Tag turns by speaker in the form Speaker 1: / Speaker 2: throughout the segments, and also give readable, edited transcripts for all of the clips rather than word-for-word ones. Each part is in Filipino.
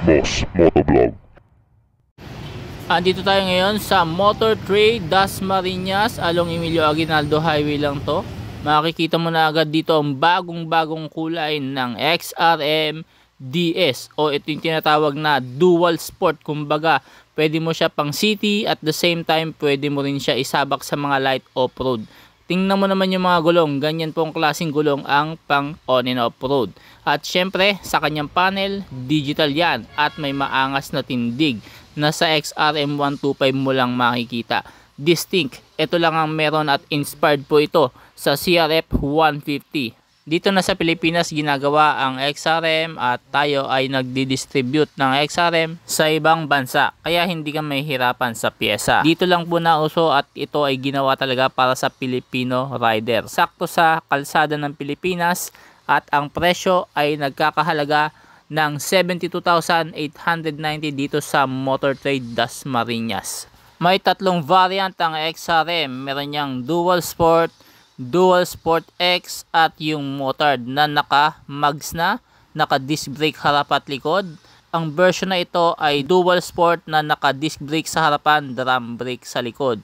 Speaker 1: Boss Motovlog.
Speaker 2: Andito tayo ngayon sa Motor Trade Dasmariñas, along Emilio Aguinaldo Highway lang to. Makikita mo na agad dito ang bagong kulay ng XRM DS, o ito yung tinatawag na dual sport. Kumbaga pwede mo siya pang city, at the same time pwede mo rin siya isabak sa mga light off-road. Tingnan mo naman yung mga gulong, ganyan pong klaseng gulong ang pang on and off-road. At syempre sa kanyang panel, digital yan at may maangas na tindig na sa XRM 125 mo lang makikita. Distinct, ito lang ang meron at inspired po ito sa CRF 150. Dito na sa Pilipinas ginagawa ang XRM at tayo ay nagdi-distribute ng XRM sa ibang bansa, kaya hindi ka mahihirapan sa pyesa. Dito lang po nauso at ito ay ginawa talaga para sa Filipino rider. Sakto sa kalsada ng Pilipinas at ang presyo ay nagkakahalaga ng 72,890 dito sa Motor Trade Dasmariñas. May tatlong variant ang XRM. Meron niyang Dual Sport, Dual Sport X at yung motard na naka-mags na, naka-disc brake harap at likod. Ang version na ito ay Dual Sport na naka-disc brake sa harapan, drum brake sa likod.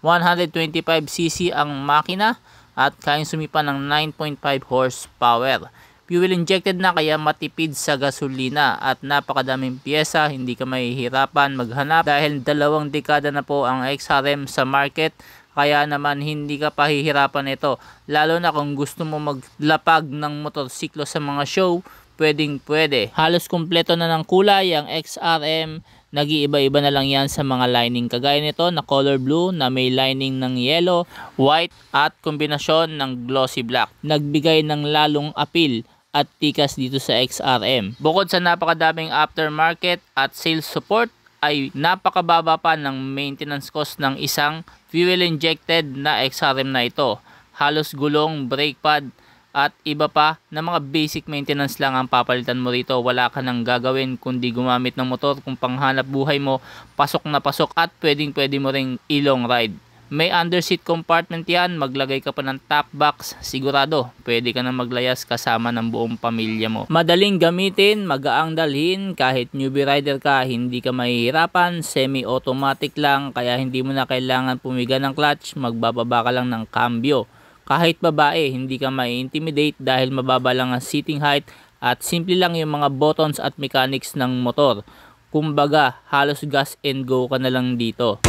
Speaker 2: 125cc ang makina at kayang sumipa ng 9.5 horsepower. Fuel injected na kaya matipid sa gasolina at napakadaming pyesa, hindi ka mahihirapan maghanap dahil 2 dekada na po ang XRM sa market. Kaya naman hindi ka pahihirapan ito, lalo na kung gusto mo maglapag ng motorsiklo sa mga show, pwede. Halos kumpleto na ng kulay ang XRM, nag-iiba-iba na lang yan sa mga lining. Kagaya nito na color blue na may lining ng yellow, white at kombinasyon ng glossy black. Nagbigay ng lalong appeal at tikas dito sa XRM. Bukod sa napakadaming aftermarket at sales support, ay napakababa pa ng maintenance cost ng isang fuel injected na XRM na ito. Halos gulong, brake pad at iba pa na mga basic maintenance lang ang papalitan mo rito. Wala ka nang gagawin kundi gumamit ng motor kung panghanap buhay mo. Pasok na pasok at pwede mo ring ilong ride. May underseat compartment yan, maglagay ka pa ng top box, sigurado pwede ka na maglayas kasama ng buong pamilya mo. Madaling gamitin, magaang dalhin, kahit newbie rider ka hindi ka mahihirapan. Semi-automatic lang kaya hindi mo na kailangan pumiga ng clutch, magbababa ka lang ng cambio. Kahit babae hindi ka mai-intimidate dahil mababa lang ang seating height at simple lang yung mga buttons at mechanics ng motor. Kumbaga halos gas and go ka na lang dito.